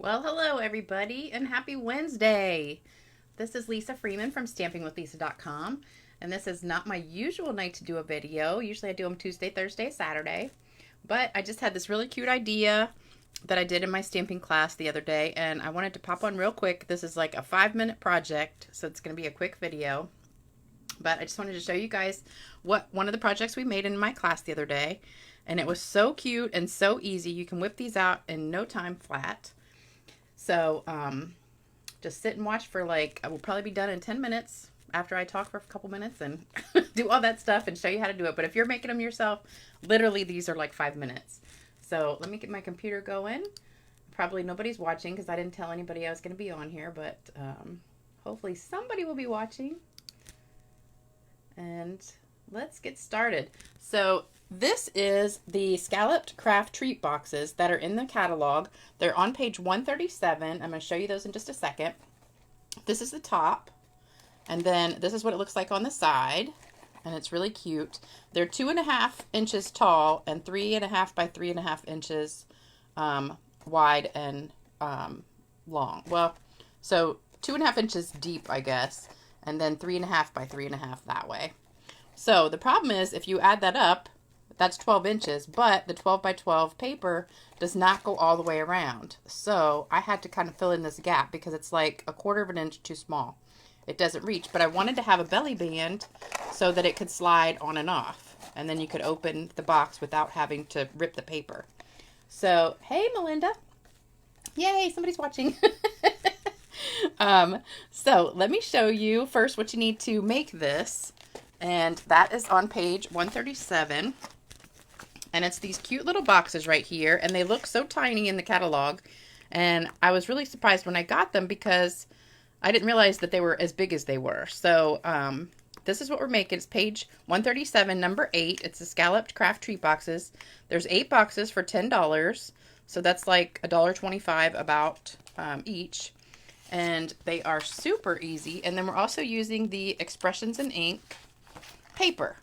Well, hello everybody and happy Wednesday. This is Lisa Freeman from stampingwithlisa.com, and this is not my usual night to do a video. Usually I do them Tuesday, Thursday, Saturday, but I just had this really cute idea that I did in my stamping class the other day, and I wanted to pop on real quick. This is like a 5-minute project, so it's going to be a quick video, but I just wanted to show you guys one of the projects we made in my class the other day, and it was so cute and so easy. You can whip these out in no time flat. So just sit and watch for I will probably be done in 10 minutes after I talk for a couple minutes and do all that stuff and show you how to do it. But if you're making them yourself, literally these are like 5 minutes. So let me get my computer going. Probably nobody's watching because I didn't tell anybody I was going to be on here, but hopefully somebody will be watching. And let's get started. So this is the Scalloped craft treat boxes that are in the catalog. They're on page 137. I'm going to show you those in just a second. This is the top, and then this is what it looks like on the side, and it's really cute. They're 2.5 inches tall and 3.5 by 3.5 inches wide and long. Well, so 2.5 inches deep, I guess, and then 3.5 by 3.5 that way. So the problem is if you add that up, that's 12 inches, but the 12 by 12 paper does not go all the way around. So I had to kind of fill in this gap because it's like 1/4 of an inch too small. It doesn't reach, but I wanted to have a belly band so that it could slide on and off. And then you could open the box without having to rip the paper. So, hey, Melinda. Yay, somebody's watching. So let me show you first what you need to make this. And that is on page 137. And it's these cute little boxes right here. And they look so tiny in the catalog. And I was really surprised when I got them because I didn't realize that they were as big as they were. So this is what we're making. It's page 137, number 8. It's the Scalloped craft treat boxes. There's 8 boxes for $10. So that's like $1.25 about each. And they are super easy. And then we're also using the Expressions in Ink paper,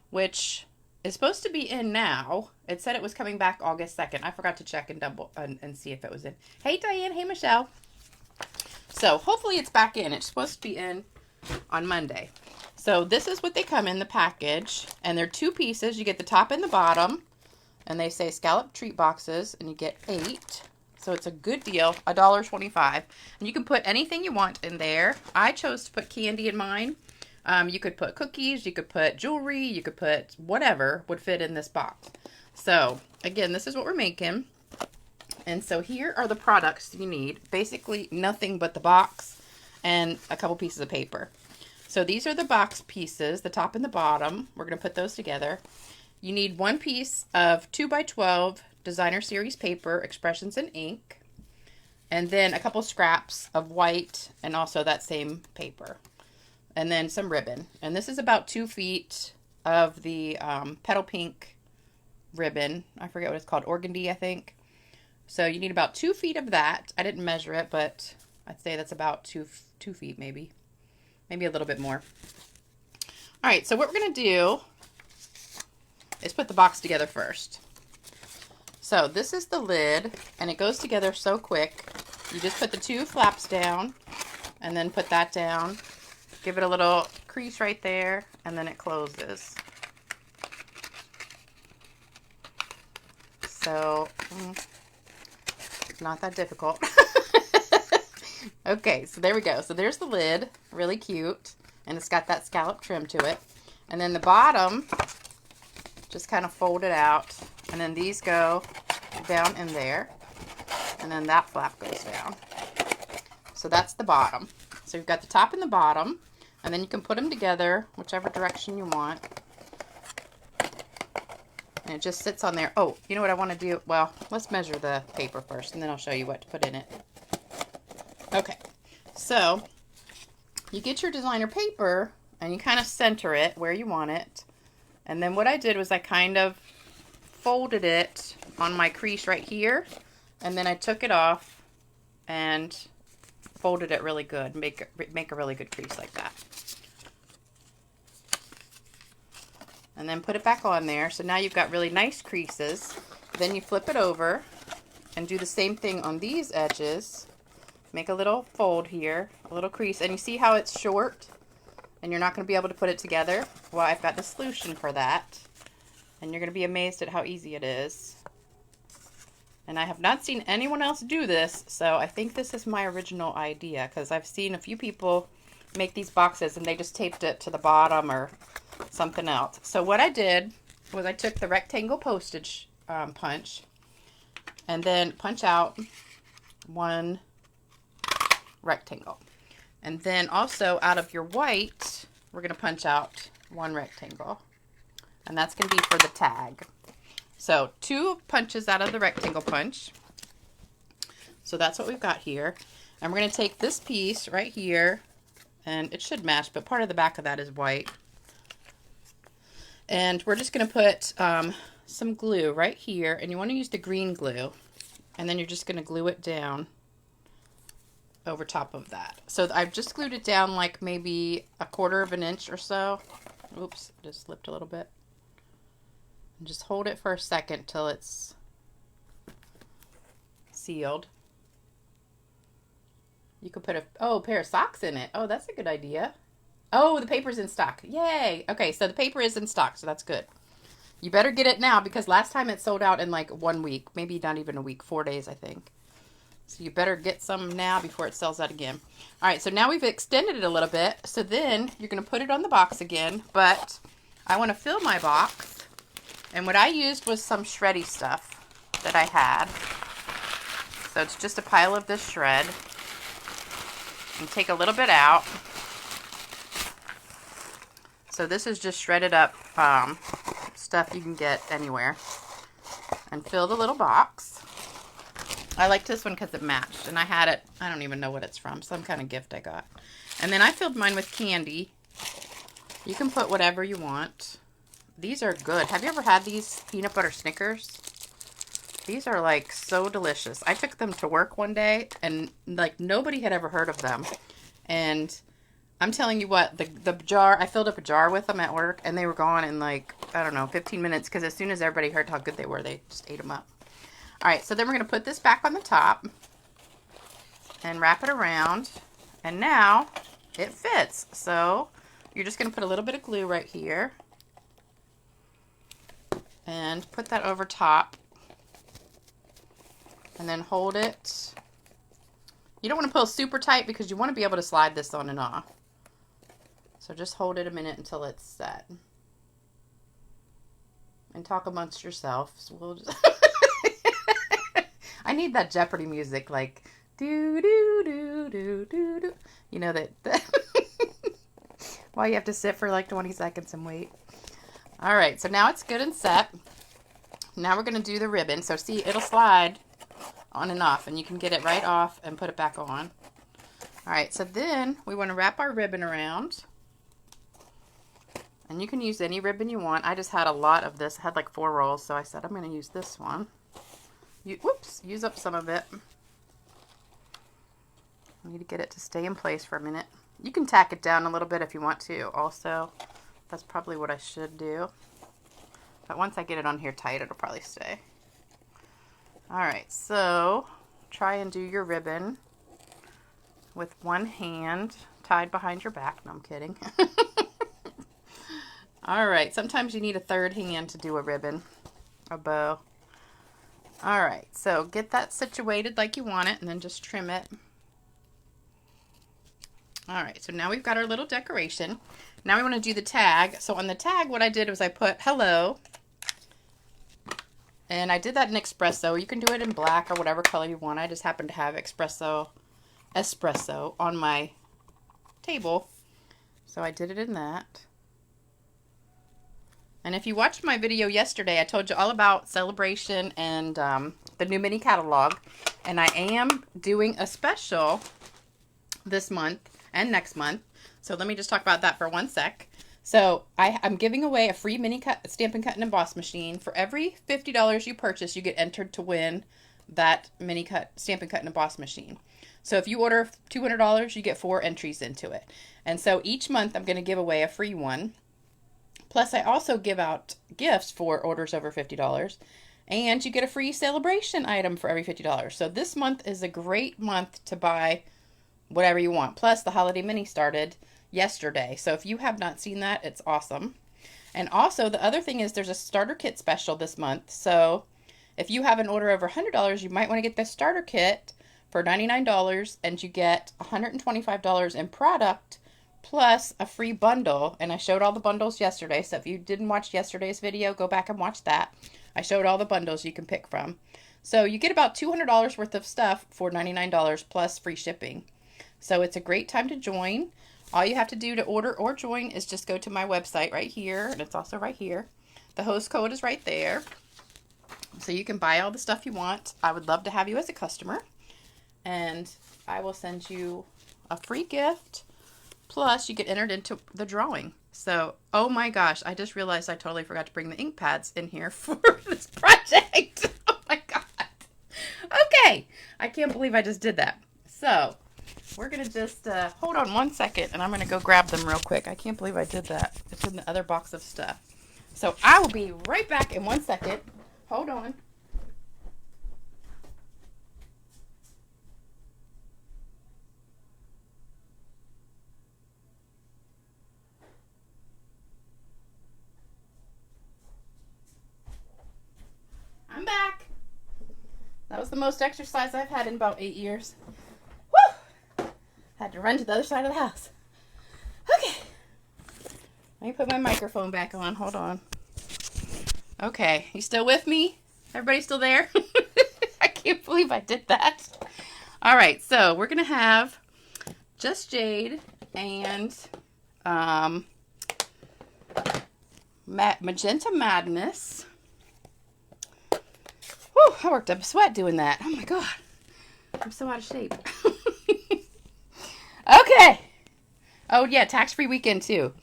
which is supposed to be in now. It said it was coming back August 2nd. I forgot to check and see if it was in. Hey, Diane. Hey, Michelle. So hopefully it's back in. It's supposed to be in on Monday. So this is what they come in the package. And they're 2 pieces. You get the top and the bottom. And they say Scalloped treat boxes. And you get 8. So it's a good deal. $1.25. And you can put anything you want in there. I chose to put candy in mine. You could put cookies, you could put jewelry, you could put whatever would fit in this box. So, again, this is what we're making. And so here are the products you need. Basically, nothing but the box and a couple pieces of paper. So these are the box pieces, the top and the bottom. We're going to put those together. You need 1 piece of 2 by 12 designer series paper, Expressions in Ink. And then a couple scraps of white and also that same paper. And then some ribbon. And this is about 2 feet of the petal pink ribbon. I forget what it's called. Organdy, I think. So you need about 2 feet of that. I didn't measure it, but I'd say that's about 2 feet maybe. Maybe a little bit more. All right, so what we're going to do is put the box together first. So this is the lid, and it goes together so quick. You just put the 2 flaps down, and then put that down. Give it a little crease right there, and then it closes. So, it's not that difficult. Okay, so there we go. So there's the lid, really cute, and it's got that scallop trim to it. And then the bottom, just kind of fold it out, and then these go down in there, and then that flap goes down. So that's the bottom. So you've got the top and the bottom. And then you can put them together, whichever direction you want. And it just sits on there. Oh, you know what I want to do? Well, let's measure the paper first, and then I'll show you what to put in it. Okay, so you get your designer paper, and you kind of center it where you want it. And then what I did was I kind of folded it on my crease right here, and then I took it off and folded it really good. Make a really good crease like that. And then put it back on there. So now you've got really nice creases. Then you flip it over and do the same thing on these edges. Make a little fold here, a little crease, and you see how it's short and you're not going to be able to put it together? Well, I've got the solution for that, and you're going to be amazed at how easy it is. And I have not seen anyone else do this, so I think this is my original idea, because I've seen a few people make these boxes and they just taped it to the bottom or something else. So what I did was I took the rectangle postage punch and then punch out one rectangle. And then also out of your white, we're going to punch out one rectangle. And that's going to be for the tag. So 2 punches out of the rectangle punch. So that's what we've got here. And we're going to take this piece right here, and it should match, but part of the back of that is white. And we're just going to put some glue right here, and you want to use the green glue. And then you're just going to glue it down over top of that. So I've just glued it down like maybe 1/4 of an inch or so. Oops, just slipped a little bit. And just hold it for a second till it's sealed. You could put a pair of socks in it. Oh, that's a good idea. Oh, the paper's in stock. Yay. Okay, so the paper is in stock, so that's good. You better get it now, because last time it sold out in like 1 week. Maybe not even a week, 4 days, I think. So you better get some now before it sells out again. All right, so now we've extended it a little bit. So then you're going to put it on the box again, but I want to fill my box. And what I used was some shreddy stuff that I had. So it's just a pile of this shred. And take a little bit out. So this is just shredded up stuff you can get anywhere. And fill the little box. I like this one because it matched. And I had it, I don't even know what it's from. Some kind of gift I got. And then I filled mine with candy. You can put whatever you want. These are good. Have you ever had these peanut butter Snickers? These are like so delicious. I took them to work one day and like nobody had ever heard of them. And I'm telling you what, the jar, I filled up a jar with them at work and they were gone in like, I don't know, 15 minutes, because as soon as everybody heard how good they were, they just ate them up. All right, so then we're going to put this back on the top and wrap it around. And now it fits. So you're just going to put a little bit of glue right here. And put that over top. And then hold it. You don't want to pull super tight because you want to be able to slide this on and off. So just hold it a minute until it's set. And talk amongst yourselves. We'll just I need that Jeopardy music, like do do do do do do. You know that while you have to sit for like 20 seconds and wait. All right, so now it's good and set. Now we're going to do the ribbon. So see, it'll slide on and off, and you can get it right off and put it back on. All right, so then we want to wrap our ribbon around. And you can use any ribbon you want. I just had a lot of this. I had like 4 rolls, so I said I'm going to use this one. Use up some of it. I need to get it to stay in place for a minute. You can tack it down a little bit if you want to also. That's probably what I should do. But once I get it on here tight, it'll probably stay. Alright, so try and do your ribbon with one hand tied behind your back. No, I'm kidding. Alright, sometimes you need a third hand to do a ribbon, a bow. Alright, so get that situated like you want it and then just trim it. Alright, so now we've got our little decoration. Now we want to do the tag. So on the tag, what I did was I put hello. And I did that in espresso. You can do it in black or whatever color you want. I just happen to have espresso on my table. So I did it in that. And if you watched my video yesterday, I told you all about Celebration and the new mini catalog. And I am doing a special this month and next month. So let me just talk about that for 1 sec. So I'm giving away a free mini Stampin' Cut and Emboss machine. For every $50 you purchase, you get entered to win that mini Stampin' Cut and Emboss machine. So if you order $200, you get 4 entries into it. And so each month I'm going to give away a free one. Plus I also give out gifts for orders over $50. And you get a free celebration item for every $50. So this month is a great month to buy whatever you want. Plus, the holiday mini started yesterday. So if you have not seen that, it's awesome. And also, the other thing is there's a starter kit special this month. So if you have an order over $100, you might want to get the starter kit for $99, and you get $125 in product plus a free bundle. And I showed all the bundles yesterday. So if you didn't watch yesterday's video, go back and watch that. I showed all the bundles you can pick from. So you get about $200 worth of stuff for $99 plus free shipping. So it's a great time to join. All you have to do to order or join is just go to my website right here, and it's also right here. The host code is right there. So you can buy all the stuff you want. I would love to have you as a customer. And I will send you a free gift. Plus, you get entered into the drawing. So, oh my gosh, I just realized I totally forgot to bring the ink pads in here for this project. Oh my god. Okay, I can't believe I just did that. So, we're going to just hold on one second, and I'm going to go grab them real quick. I can't believe I did that. It's in the other box of stuff. So, I will be right back in 1 second. Hold on. I'm back. That was the most exercise I've had in about 8 years. Woo! Had to run to the other side of the house. Okay. Let me put my microphone back on. Hold on. Okay. You still with me? Everybody still there? I can't believe I did that. All right. So we're going to have Just Jade and Magenta Madness. Whew, I worked up a sweat doing that. Oh my god. I'm so out of shape. Okay. Oh yeah, tax-free weekend too.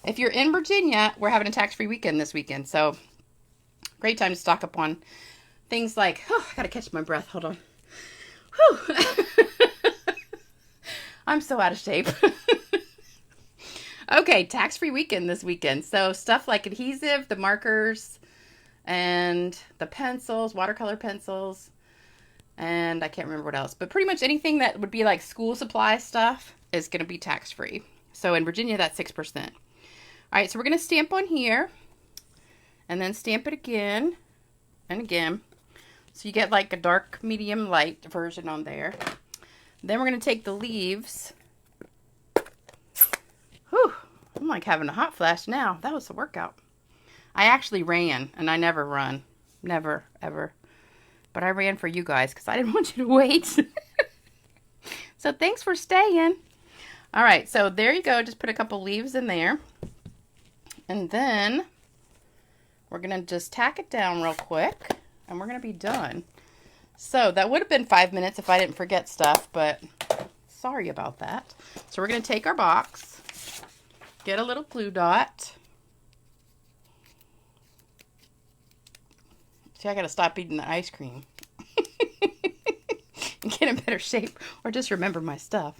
If you're in Virginia, we're having a tax-free weekend this weekend. So, great time to stock up on things like, oh, I gotta catch my breath. Hold on. Whew. I'm so out of shape. Okay, tax-free weekend this weekend. So, stuff like adhesive, the markers, and the pencils, watercolor pencils, and I can't remember what else, but pretty much anything that would be like school supply stuff is going to be tax-free. So in Virginia, that's 6%. All right, so we're going to stamp on here, and then stamp it again and again. So you get like a dark, medium, light version on there. Then we're going to take the leaves. Whew, I'm like having a hot flash now. That was a workout. I actually ran, and I never run. Never, ever. But I ran for you guys because I didn't want you to wait. So thanks for staying. All right, so there you go. Just put a couple leaves in there. And then we're going to just tack it down real quick, and we're going to be done. So that would have been 5 minutes if I didn't forget stuff, but sorry about that. So we're going to take our box, get a little glue dot. See, I gotta stop eating the ice cream and get in better shape, or just remember my stuff.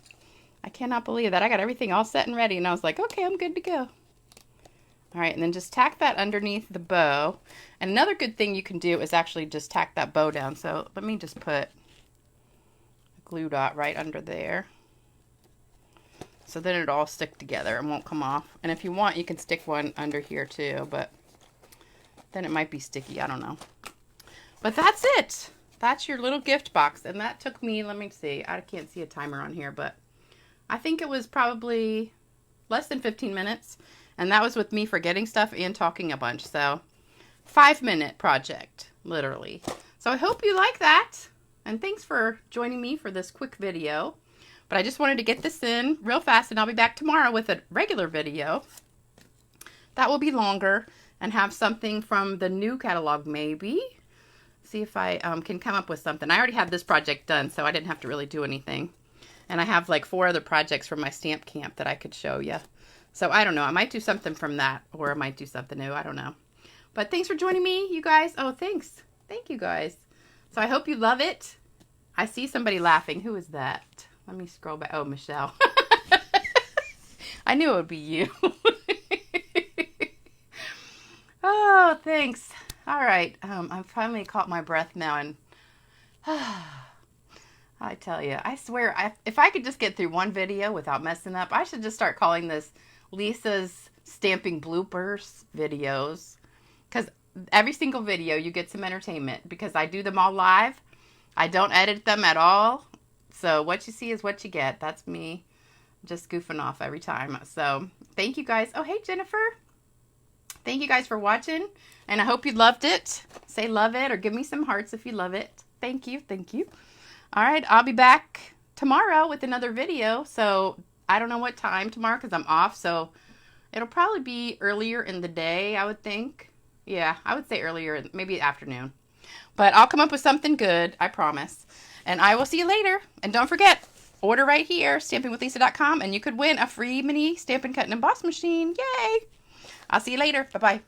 I cannot believe that. I got everything all set and ready, and I was like, okay, I'm good to go. All right, and then just tack that underneath the bow. And another good thing you can do is actually just tack that bow down. So let me just put a glue dot right under there. So then it'll all stick together and won't come off. And if you want, you can stick one under here too, but then it might be sticky. I don't know. But that's it. That's your little gift box. And that took me, let me see. I can't see a timer on here, but I think it was probably less than 15 minutes. And that was with me forgetting stuff and talking a bunch. So 5-minute project, literally. So I hope you like that. And thanks for joining me for this quick video. But I just wanted to get this in real fast, and I'll be back tomorrow with a regular video. That will be longer and have something from the new catalog maybe. See if I can come up with something. I already have this project done, so I didn't have to really do anything. And I have like 4 other projects from my stamp camp that I could show you. So I don't know. I might do something from that, or I might do something new. I don't know. But thanks for joining me, you guys. Oh, thanks. Thank you, guys. So I hope you love it. I see somebody laughing. Who is that? Let me scroll back. Oh, Michelle. I knew it would be you. Oh, thanks. All right, I've finally caught my breath now, and I tell you, I swear, if I could just get through one video without messing up, I should just start calling this Lisa's Stamping Bloopers videos. Because every single video, you get some entertainment. Because I do them all live. I don't edit them at all. So what you see is what you get. That's me just goofing off every time. So thank you guys. Oh, hey, Jennifer. Thank you guys for watching. And I hope you loved it. Say love it or give me some hearts if you love it. Thank you. Thank you. All right, I'll be back tomorrow with another video. So I don't know what time tomorrow because I'm off. So it'll probably be earlier in the day, I would think. Yeah, I would say earlier, maybe afternoon. But I'll come up with something good, I promise. And I will see you later. And don't forget, order right here, stampingwithlisa.com, and you could win a free mini Stampin' Cut and Emboss machine. Yay! I'll see you later. Bye-bye.